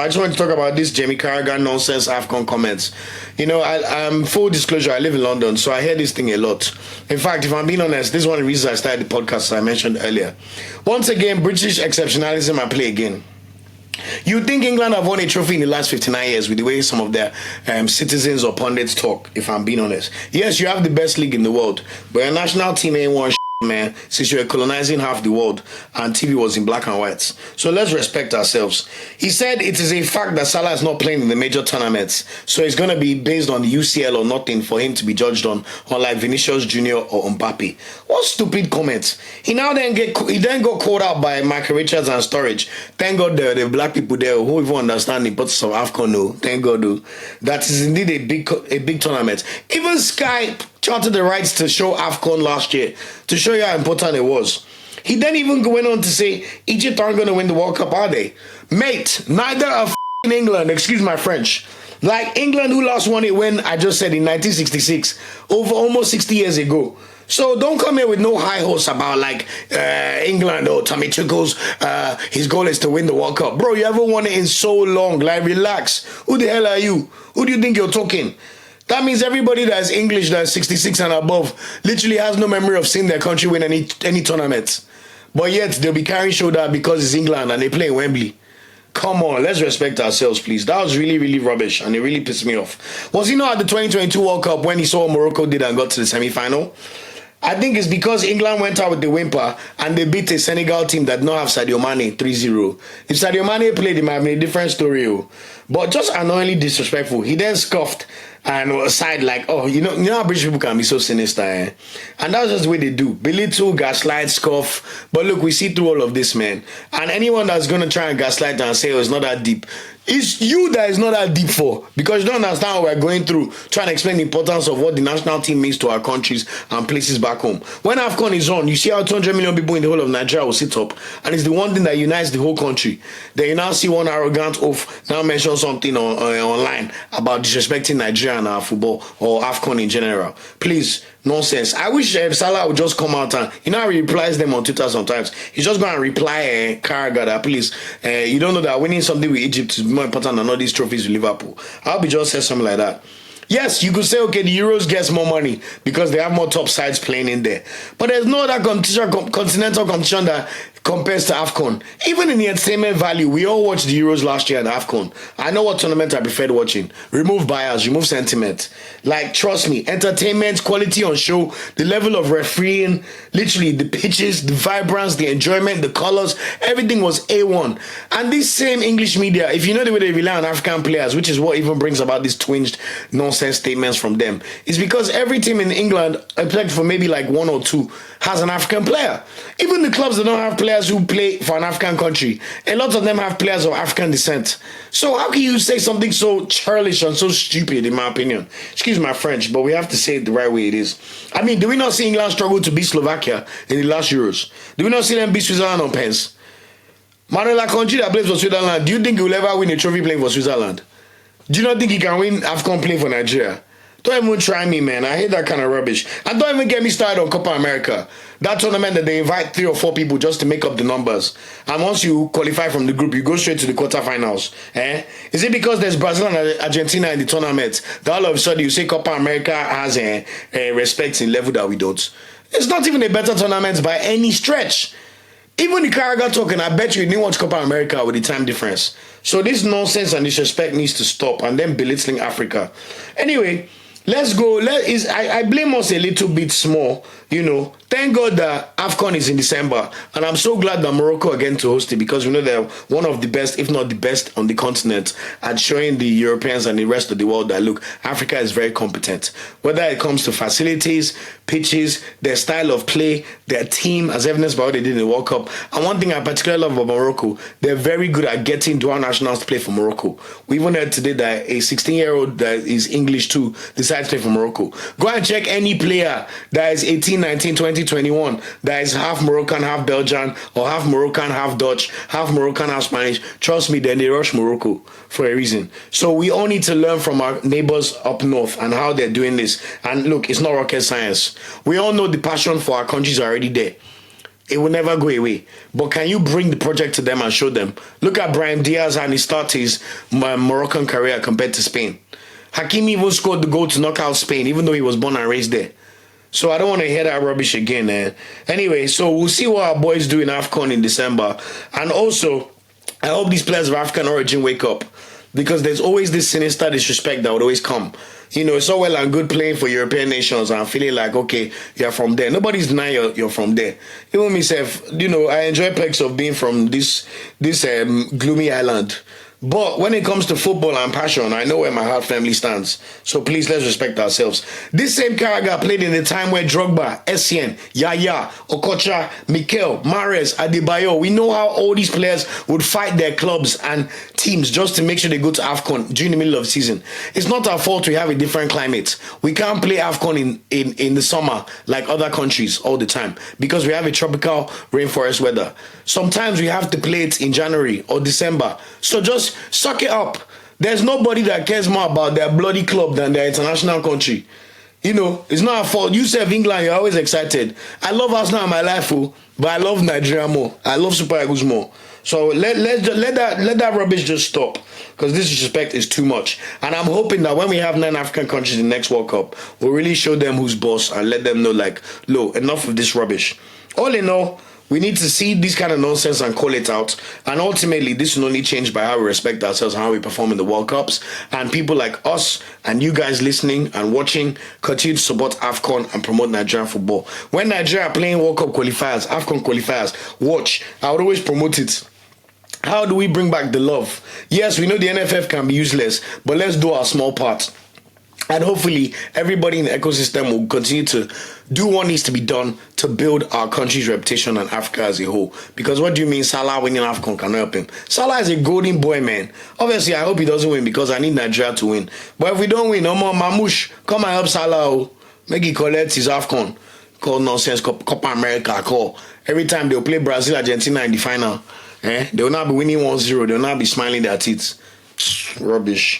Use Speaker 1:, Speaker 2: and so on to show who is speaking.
Speaker 1: I just want to talk about this Jamie Carragher nonsense AFCON comments. You know, full disclosure, I live in London, so I hear this thing a lot. In fact, if I'm being honest, this is one of the reasons I started the podcast, as I mentioned earlier. Once again, British exceptionalism at play again. You think England have won a trophy in the last 59 years with the way some of their citizens or pundits talk, if I'm being honest. Yes, you have the best league in the world, but your national team ain't won man, since you were colonizing half the world and TV was in black and white. So let's respect ourselves. He said it is a fact that Salah is not playing in the major tournaments, so it's going to be based on the UCL or nothing for him to be judged on, unlike Vinicius Jr. or Mbappe. What stupid comment. He then got called out by Michael Richards and Sturridge. Thank God the black people there who even understand the importance of AFCON. No, thank God. No. That is indeed a big tournament. Even Sky charted the rights to show AFCON last year to show you how important it was. He then even went on to say Egypt aren't going to win the World Cup, are they? Mate, neither are England, excuse my French. Like England, who last won it when I just said in 1966, over almost 60 years ago. So don't come here with no high hopes about like England or Tommy Tuchel's his goal is to win the World Cup. Bro, you haven't won it in so long. Like, relax. Who the hell are you? Who do you think you're talking? That means everybody that's English, that's 66 and above, literally has no memory of seeing their country win any tournaments. But yet, they'll be carrying shoulder because it's England and they play in Wembley. Come on, let's respect ourselves, please. That was really, really rubbish and it really pissed me off. Was he not at the 2022 World Cup when he saw what Morocco did and got to the semi-final? I think it's because England went out with the whimper and they beat a Senegal team that did not have Sadio Mane 3-0. If Sadio Mane played, it might have been a different story. But just annoyingly disrespectful. He then scoffed and was aside like, oh, you know how British people can be so sinister, eh? And that's just the way they do. Belittle, gaslight, scoff. But look, we see through all of this, man. And anyone that's going to try and gaslight and say, oh, it's not that deep, it's you that is not that deep for, because you don't understand what we're going through, trying to explain the importance of what the national team means to our countries and places back home. When AFCON is on, you see how 200 million people in the whole of Nigeria will sit up, and it's the one thing that unites the whole country. Then you now see one arrogant oaf now mention something online about disrespecting Nigeria and our football or AFCON in general. Please, nonsense. I wish Salah would just come out and, you know how he replies them on Twitter sometimes. He's just going to reply Carragher that, please, you don't know that winning something with Egypt is more important than all these trophies with Liverpool. I hope he just said something like that. Yes, you could say, okay, the Euros gets more money because they have more top sides playing in there. But there's no other continental competition that compares to AFCON. Even in the entertainment value, we all watched the Euros last year at AFCON. I know what tournament I preferred watching. Remove bias, remove sentiment. Like, trust me, entertainment, quality on show, the level of refereeing, literally the pitches, the vibrance, the enjoyment, the colors, everything was A1. And this same English media, if you know the way they rely on African players, which is what even brings about these twinged nonsense statements from them, is because every team in England, except for maybe like one or two, has an African player. Even the clubs that don't have players who play for an African country, a lot of them have players of African descent. So how can you say something so churlish and so stupid, in my opinion? Excuse my French, but we have to say it the right way it is. I mean, do we not see England struggle to beat Slovakia in the last Euros? Do we not see them beat Switzerland on pens? Manuel, a country that plays for Switzerland, do you think he will ever win a trophy playing for Switzerland? Do you not think he can win AFCON playing for Nigeria? Don't even try me, man. I hate that kind of rubbish. And don't even get me started on Copa America. That tournament that they invite 3 or 4 people just to make up the numbers. And once you qualify from the group, you go straight to the quarterfinals. Eh? Is it because there's Brazil and Argentina in the tournament that all of a sudden you say Copa America has a respect in level that we don't? It's not even a better tournament by any stretch. Even the Carragher talking, I bet you didn't watch Copa America with the time difference. So this nonsense and disrespect needs to stop, and then belittling Africa. Anyway, let's go. I blame us a little bit small, you know. Thank God that AFCON is in December. And I'm so glad that Morocco are getting to host it, because we know they're one of the best, if not the best, on the continent at showing the Europeans and the rest of the world that, look, Africa is very competent. Whether it comes to facilities, pitches, their style of play, their team, as evidenced by what they did in the World Cup. And one thing I particularly love about Morocco, they're very good at getting dual nationals to play for Morocco. We even heard today that a 16-year-old that is English too decides to play for Morocco. Go and check any player that is 18, 19, 20, 21 that is half Moroccan, half Belgian, or half Moroccan, half Dutch, half Moroccan, half Spanish. Trust me, then they rush Morocco for a reason. So we all need to learn from our neighbors up north and how they're doing this. And look, it's not rocket science. We all know the passion for our countries are already there. It will never go away. But can you bring the project to them and show them? Look at Brahim Diaz and he started his Moroccan career compared to Spain. Hakimi even scored the goal to knock out Spain, even though he was born and raised there. So I don't want to hear that rubbish again. Anyway, so we'll see what our boys do in AFCON in December. And also, I hope these players of African origin wake up, because there's always this sinister disrespect that would always come. You know, it's all well and good playing for European nations and feeling like, okay, you're from there. Nobody's denying you're from there. Even myself, you know, I enjoy perks of being from this gloomy island. But when it comes to football and passion, I know where my heart firmly stands. So please, let's respect ourselves. This same Carragher played in the time where Drogba, Essien, Yaya, Okocha, Mikel, Mahrez, Adebayo, we know how all these players would fight their clubs and teams just to make sure they go to AFCON during the middle of the season. It's not our fault we have a different climate. We can't play AFCON in the summer like other countries all the time because we have a tropical rainforest weather. Sometimes we have to play it in January or December. So just suck it up. There's nobody that cares more about their bloody club than their international country. You know, it's not our fault. You serve England, you're always excited. I love Arsenal in my life, but I love Nigeria more. I love Super Eagles more. So let that rubbish just stop, because this disrespect is too much. And I'm hoping that when we have 9 African countries in the next World Cup, we'll really show them who's boss and let them know, like, look, enough of this rubbish. All in all, we need to see this kind of nonsense and call it out. And ultimately, this will only change by how we respect ourselves and how we perform in the World Cups. And people like us and you guys listening and watching continue to support AFCON and promote Nigerian football. When Nigeria are playing World Cup qualifiers, AFCON qualifiers, watch. I would always promote it. How do we bring back the love? Yes, we know the NFF can be useless, but let's do our small part. And hopefully, everybody in the ecosystem will continue to do what needs to be done to build our country's reputation and Africa as a whole. Because what do you mean Salah winning AFCON can help him? Salah is a golden boy, man. Obviously, I hope he doesn't win because I need Nigeria to win. But if we don't win, no more Mamouche, come and help Salah. Make he collect his AFCON. Call nonsense, Copa America, call. Every time they'll play Brazil, Argentina in the final, they will not be winning 1-0. They will not be smiling their teeth. Rubbish.